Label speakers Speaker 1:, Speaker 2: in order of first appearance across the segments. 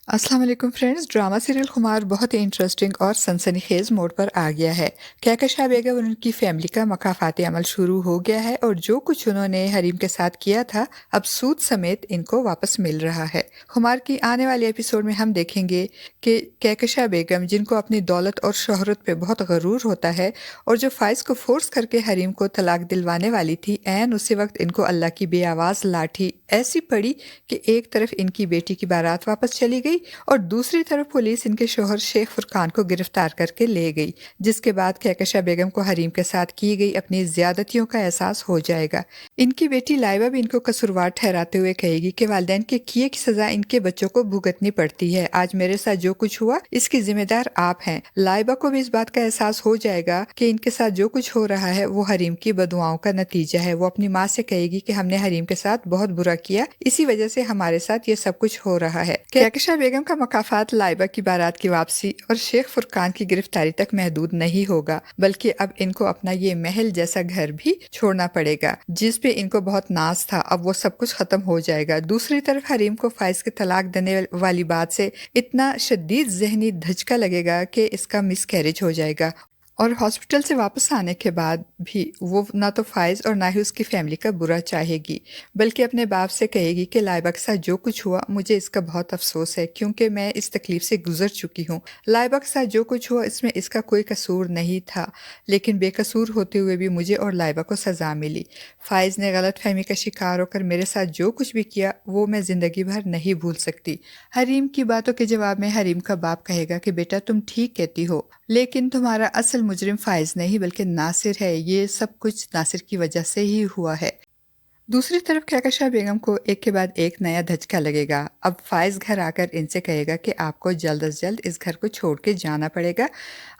Speaker 1: अस्सलाम वालेकुम friends. Drama serial खुमार बहुत ही इंटरेस्टिंग और सनसनीखेज मोड पर आ गया है। कहकशा बेगम और उनकी फैमिली का मकाफाती अमल शुरू हो गया है और जो कुछ उन्होंने हरीम के साथ किया था अब सूद समेत इनको वापस मिल रहा है। खुमार की आने वाले एपिसोड में हम देखेंगे कि कहकशा बेगम, जिनको अपनी दौलत और शोहरत पे बहुत गरूर होता है और जो फाइज को फोर्स करके हरीम को तलाक दिलवाने वाली थी, ऐन उसी वक्त इनको अल्लाह की बेआवाज लाठी ऐसी पड़ी कि एक तरफ इनकी बेटी की बारात वापस चली गई और दूसरी तरफ पुलिस इनके शोहर शेख फुरकान को गिरफ्तार करके ले गई, जिसके बाद कहकशा बेगम को हरीम के साथ की गई अपनी ज्यादतियों का एहसास हो जाएगा। इनकी बेटी लाइबा भी इनको कसूरवार ठहराते हुए कहेगी कि वालिदैन के किए की सजा इनके बच्चों को भुगतनी पड़ती है। आज मेरे साथ जो कुछ हुआ इसकी जिम्मेदार आप हैं। लाइबा को भी इस बात का एहसास हो जाएगा कि इनके साथ जो कुछ हो रहा है वो हरीम की बदुआओं का नतीजा है। वो अपनी माँ से कहेगी कि हमने हरीम के साथ बहुत बुरा किया, इसी वजह से हमारे साथ ये सब कुछ हो रहा है। कहकशा बेगम का मकाफात लाइबा की बारात की वापसी और शेख फुरकान की गिरफ्तारी तक महदूद नहीं होगा, बल्कि अब इनको अपना ये महल जैसा घर भी छोड़ना पड़ेगा जिस पे इनको बहुत नाज था। अब वो सब कुछ खत्म हो जाएगा। दूसरी तरफ हरीम को फाइज के तलाक देने वाली बात से इतना शदीद जहनी धचका लगेगा कि इसका मिसकैरेज हो जाएगा और हॉस्पिटल से वापस आने के बाद भी वो ना तो फाइज और ना ही उसकी फैमिली का बुरा चाहेगी, बल्कि अपने बाप से कहेगी कि लाइबा के साथ जो कुछ हुआ मुझे इसका बहुत अफसोस है, क्योंकि मैं इस तकलीफ से गुजर चुकी हूँ। लाइबा के साथ जो कुछ हुआ इसमें इसका कोई कसूर नहीं था, लेकिन बेकसूर होते हुए भी मुझे और लाइबा को सज़ा मिली। फाइज ने गलत फहमी का शिकार होकर मेरे साथ जो कुछ भी किया वो मैं ज़िंदगी भर नहीं भूल सकती। हरीम की बातों के जवाब में हरीम का बाप कहेगा कि बेटा तुम ठीक कहती हो, लेकिन तुम्हारा असल मुजरिम फाइज नहीं बल्कि नासिर है। ये सब कुछ नासिर की वजह से ही हुआ है। दूसरी तरफ कहकशा बेगम को एक के बाद एक नया धचका लगेगा। अब फाइज घर आकर इनसे कहेगा कि आपको जल्द अज जल्द इस घर को छोड़ के जाना पड़ेगा।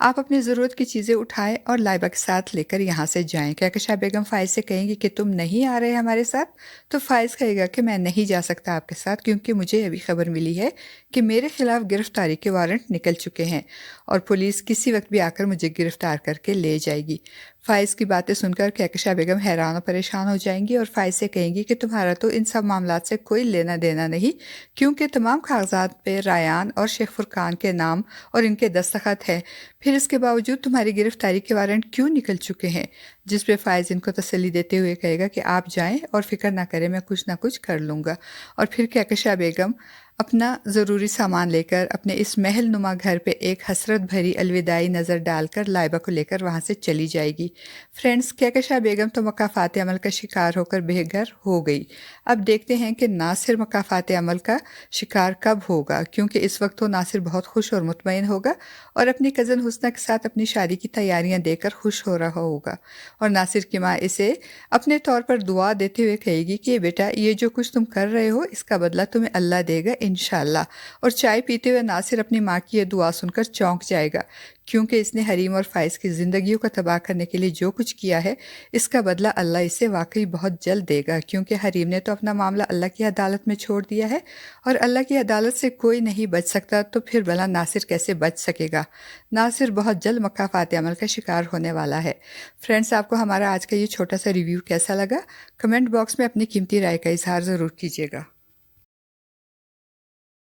Speaker 1: आप अपनी ज़रूरत की चीज़ें उठाएं और लाइबा के साथ लेकर यहाँ से जाएं। कहकशा बेगम फाइज से कहेंगी कि तुम नहीं आ रहे हमारे साथ, तो फाइज कहेगा कि मैं नहीं जा सकता आपके साथ, क्योंकि मुझे अभी खबर मिली है कि मेरे खिलाफ गिरफ्तारी के वारंट निकल चुके हैं और पुलिस किसी वक्त भी आकर मुझे गिरफ्तार करके ले जाएगी। फाइज की बातें सुनकर कहकशा बेगम हैरान और परेशान हो जाएंगी और फाइज से कहेंगी कि तुम्हारा तो इन सब मामलात से कोई लेना देना नहीं, क्योंकि तमाम कागजात पे रायान और शेख फुरकान के नाम और इनके दस्तखत है। फिर इसके बावजूद तुम्हारी गिरफ्तारी के वारंट क्यों निकल चुके हैं? जिस पे फाइज इनको तसल्ली देते हुए कहेगा कि आप जाएं और फिक्र ना करें, मैं कुछ ना कुछ कर लूँगा। और फिर कहकशा बेगम अपना ज़रूरी सामान लेकर अपने इस महल नुमा घर पे एक हसरत भरी अलविदाई नज़र डालकर लाइबा को लेकर वहाँ से चली जाएगी। फ्रेंड्स, कहकशा बेगम तो मकाफात अमल का शिकार होकर बेघर हो गई। अब देखते हैं कि नासिर मकाफात अमल का शिकार कब होगा, क्योंकि इस वक्त तो नासिर बहुत खुश और मुतमईन होगा और अपनी कज़न हुस्ना के साथ अपनी शादी की तैयारियां देकर खुश हो रहा होगा। और नासिर की माँ इसे अपने तौर पर दुआ देते हुए कहेगी कि बेटा, ये जो कुछ तुम कर रहे हो इसका बदला तुम्हें अल्लाह देगा इंशाल्लाह। और चाय पीते हुए नासिर अपनी माँ की यह दुआ सुनकर चौंक जाएगा, क्योंकि इसने हरीम और फाइज की ज़िंदगियों को तबाह करने के लिए जो कुछ किया है इसका बदला अल्लाह इसे वाकई बहुत जल्द देगा। क्योंकि हरीम ने तो अपना मामला अल्लाह की अदालत में छोड़ दिया है और अल्लाह की अदालत से कोई नहीं बच सकता, तो फिर भला नासिर कैसे बच सकेगा? नासिर बहुत जल्द मकाफात अमल का शिकार होने वाला है। फ्रेंड्स, आपको हमारा आज का ये छोटा सा रिव्यू कैसा लगा? कमेंट बॉक्स में अपनी कीमती राय का इजहार ज़रूर कीजिएगा।